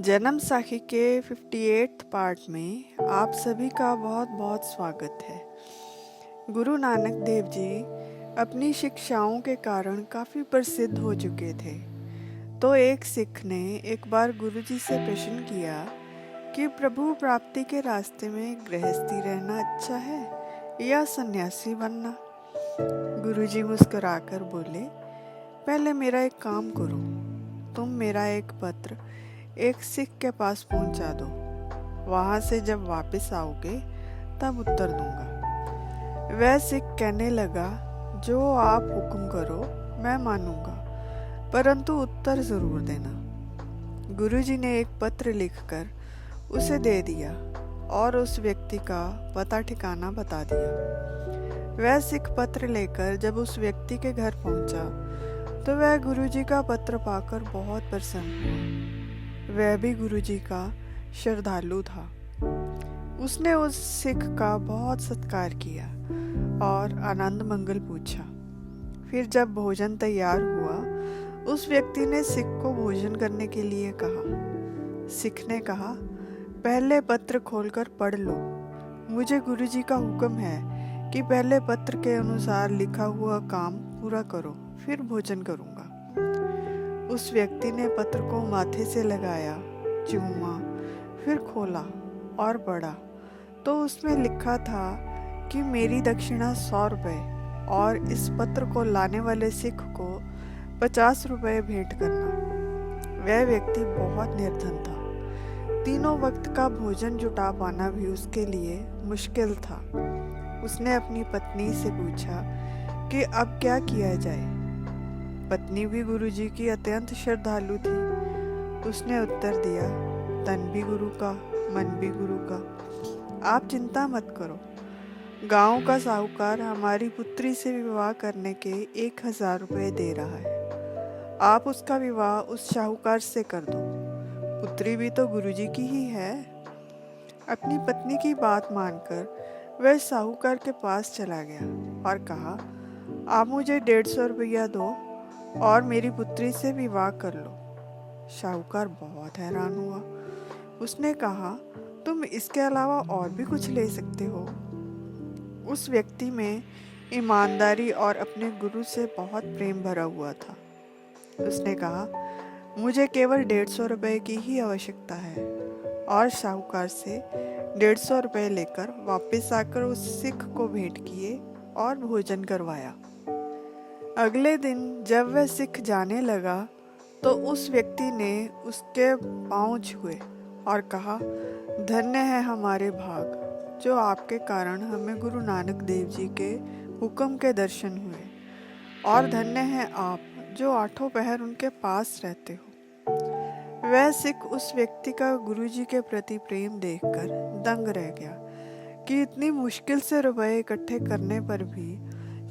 जन्म साखी के 58th पार्ट में आप सभी का बहुत बहुत स्वागत है। गुरु नानक देव जी अपनी शिक्षाओं के कारण काफ़ी प्रसिद्ध हो चुके थे। तो एक सिख ने एक बार गुरु जी से प्रश्न किया कि प्रभु प्राप्ति के रास्ते में गृहस्थी रहना अच्छा है या सन्यासी बनना। गुरु जी मुस्कुराकर बोले, पहले मेरा एक काम करो, तुम मेरा एक पत्र एक सिख के पास पहुंचा दो। वहां से जब वापस आओगे तब उत्तर दूंगा। वह सिख कहने लगा, जो आप हुक्म करो मैं मानूंगा, परंतु उत्तर जरूर देना। गुरुजी ने एक पत्र लिखकर उसे दे दिया और उस व्यक्ति का पता ठिकाना बता दिया। वह सिख पत्र लेकर जब उस व्यक्ति के घर पहुंचा तो वह गुरुजी का पत्र पाकर बहुत प्रसन्न हुआ। वह भी गुरुजी का श्रद्धालु था। उसने उस सिख का बहुत सत्कार किया और आनंद मंगल पूछा। फिर जब भोजन तैयार हुआ, उस व्यक्ति ने सिख को भोजन करने के लिए कहा। सिख ने कहा, पहले पत्र खोलकर पढ़ लो। मुझे गुरुजी का हुक्म है कि पहले पत्र के अनुसार लिखा हुआ काम पूरा करो, फिर भोजन करूंगा। उस व्यक्ति ने पत्र को माथे से लगाया, चूमा, फिर खोला और पढ़ा तो उसमें लिखा था कि मेरी दक्षिणा 100 रुपये और इस पत्र को लाने वाले सिख को 50 रुपये भेंट करना। वह व्यक्ति बहुत निर्धन था। तीनों वक्त का भोजन जुटा पाना भी उसके लिए मुश्किल था। उसने अपनी पत्नी से पूछा कि अब क्या किया जाए। पत्नी भी गुरुजी की अत्यंत श्रद्धालु थी। उसने उत्तर दिया, तन भी गुरु का, मन भी गुरु का। आप चिंता मत करो। गांव का साहूकार हमारी पुत्री से विवाह करने के 1000 रुपये दे रहा है। आप उसका विवाह उस साहूकार से कर दो। पुत्री भी तो गुरुजी की ही है। अपनी पत्नी की बात मानकर वह साहूकार के पास चला गया और कहा, आप मुझे 150 रुपया दो और मेरी पुत्री से विवाह कर लो। साहूकार बहुत हैरान हुआ। उसने कहा, तुम इसके अलावा और भी कुछ ले सकते हो। उस व्यक्ति में ईमानदारी और अपने गुरु से बहुत प्रेम भरा हुआ था। उसने कहा, मुझे केवल 150 रुपये की ही आवश्यकता है, और साहूकार से 150 रुपये लेकर वापस आकर उस सिख को भेंट किए और भोजन करवाया। अगले दिन जब वह सिख जाने लगा तो उस व्यक्ति ने उसके पांव छुए और कहा, धन्य है हमारे भाग, जो आपके कारण हमें गुरु नानक देव जी के हुक्म के दर्शन हुए, और धन्य है आप जो 8 पहर उनके पास रहते हो। वह सिख उस व्यक्ति का गुरुजी के प्रति प्रेम देखकर दंग रह गया कि इतनी मुश्किल से रुपए इकट्ठे करने पर भी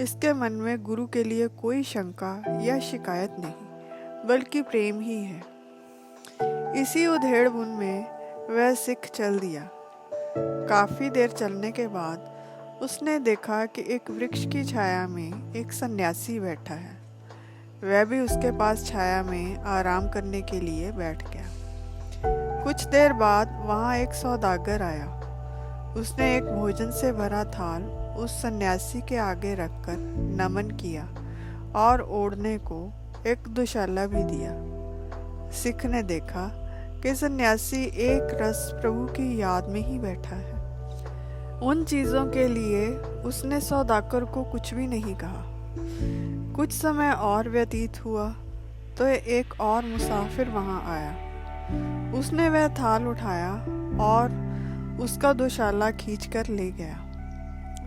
इसके मन में गुरु के लिए कोई शंका या शिकायत नहीं, बल्कि प्रेम ही है। इसी उधेड़-बुन में वह सिख चल दिया। काफी देर चलने के बाद उसने देखा कि एक वृक्ष की छाया में एक सन्यासी बैठा है। वह भी उसके पास छाया में आराम करने के लिए बैठ गया। कुछ देर बाद वहां एक सौदागर आया। उसने एक भोजन से भरा थाल उस सन्यासी के आगे रखकर नमन किया और ओढ़ने को एक दुशाला भी दिया। सिख ने देखा कि सन्यासी एक रस प्रभु की याद में ही बैठा है। उन चीजों के लिए उसने सौदागर को कुछ भी नहीं कहा। कुछ समय और व्यतीत हुआ तो एक और मुसाफिर वहां आया। उसने वह थाल उठाया और उसका दुशाला खींचकर ले गया।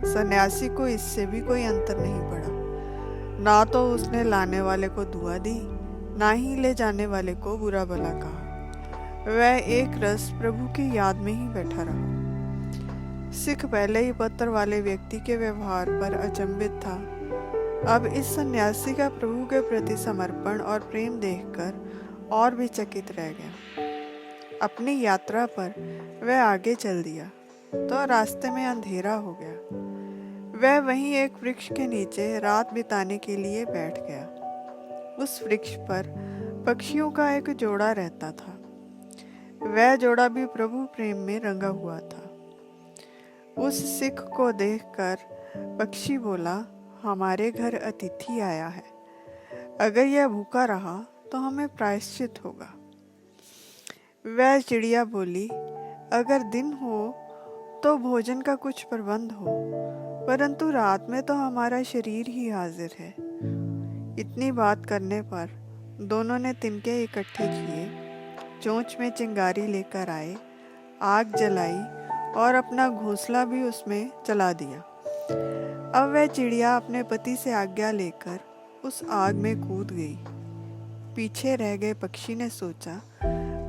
सन्यासी को इससे भी कोई अंतर नहीं पड़ा। ना तो उसने लाने वाले को दुआ दी, ना ही ले जाने वाले को बुरा भला कहा। वह एक रस प्रभु की याद में ही बैठा रहा। सिख पहले ही पत्र वाले व्यक्ति के व्यवहार पर अचंभित था। अब इस सन्यासी का प्रभु के प्रति समर्पण और प्रेम देखकर और भी चकित रह गया। अपनी यात्रा पर वह आगे चल दिया तो रास्ते में अंधेरा हो गया। वह वहीं एक वृक्ष के नीचे रात बिताने के लिए बैठ गया। उस वृक्ष पर पक्षियों का एक जोड़ा रहता था। वह जोड़ा भी प्रभु प्रेम में रंगा हुआ था। उस सिख को देखकर पक्षी बोला, हमारे घर अतिथि आया है। अगर यह भूखा रहा तो हमें प्रायश्चित होगा। वह चिड़िया बोली, अगर दिन हो तो भोजन का कुछ प्रबंध हो, परंतु रात में तो हमारा शरीर ही हाजिर है। इतनी बात करने पर दोनों ने तिनके इकट्ठे किए, चोंच में चिंगारी लेकर आए, आग जलाई और अपना घोंसला भी उसमें जला दिया। अब वह चिड़िया अपने पति से आज्ञा लेकर उस आग में कूद गई। पीछे रह गए पक्षी ने सोचा,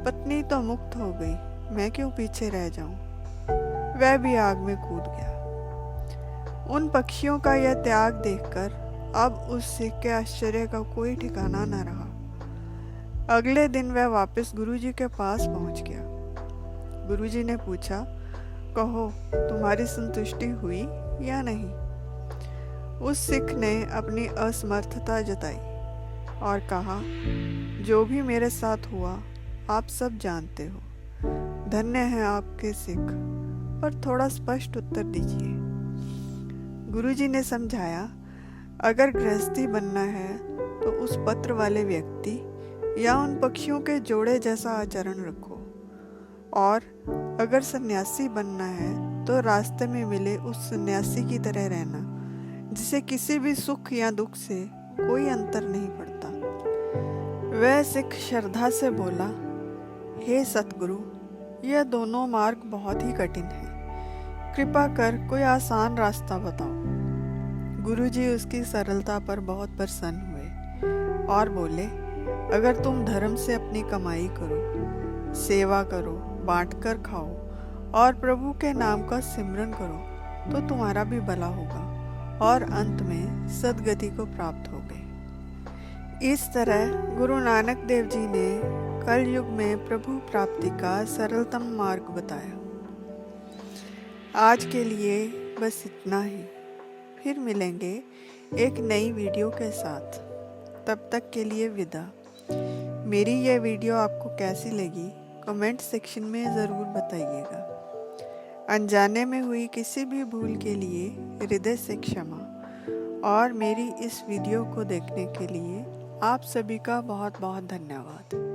पत्नी तो मुक्त हो गई, मैं क्यों पीछे रह जाऊं। वह भी आग में कूद गया। उन पक्षियों का यह त्याग देखकर अब उस सिख के आश्चर्य का कोई ठिकाना न रहा। अगले दिन वह वापस गुरुजी के पास पहुंच गया। गुरुजी ने पूछा, कहो तुम्हारी संतुष्टि हुई या नहीं। उस सिख ने अपनी असमर्थता जताई और कहा, जो भी मेरे साथ हुआ आप सब जानते हो। धन्य है आपके सिख, पर थोड़ा स्पष्ट उत्तर दीजिए। गुरुजी ने समझाया, अगर गृहस्थी बनना है तो उस पत्र वाले व्यक्ति या उन पक्षियों के जोड़े जैसा आचरण रखो, और अगर सन्यासी बनना है तो रास्ते में मिले उस सन्यासी की तरह रहना, जिसे किसी भी सुख या दुख से कोई अंतर नहीं पड़ता। वह सिख श्रद्धा से बोला, हे सतगुरु, यह दोनों मार्ग बहुत ही कठिन है, कृपा कर कोई आसान रास्ता बताओ। गुरुजी उसकी सरलता पर बहुत प्रसन्न हुए और बोले, अगर तुम धर्म से अपनी कमाई करो, सेवा करो, बांटकर खाओ और प्रभु के नाम का सिमरन करो तो तुम्हारा भी भला होगा और अंत में सद्गति को प्राप्त होगे। इस तरह गुरु नानक देव जी ने कलयुग में प्रभु प्राप्ति का सरलतम मार्ग बताया। आज के लिए बस इतना ही। फिर मिलेंगे एक नई वीडियो के साथ। तब तक के लिए विदा। मेरी यह वीडियो आपको कैसी लगी कमेंट सेक्शन में ज़रूर बताइएगा। अनजाने में हुई किसी भी भूल के लिए हृदय से क्षमा, और मेरी इस वीडियो को देखने के लिए आप सभी का बहुत बहुत धन्यवाद।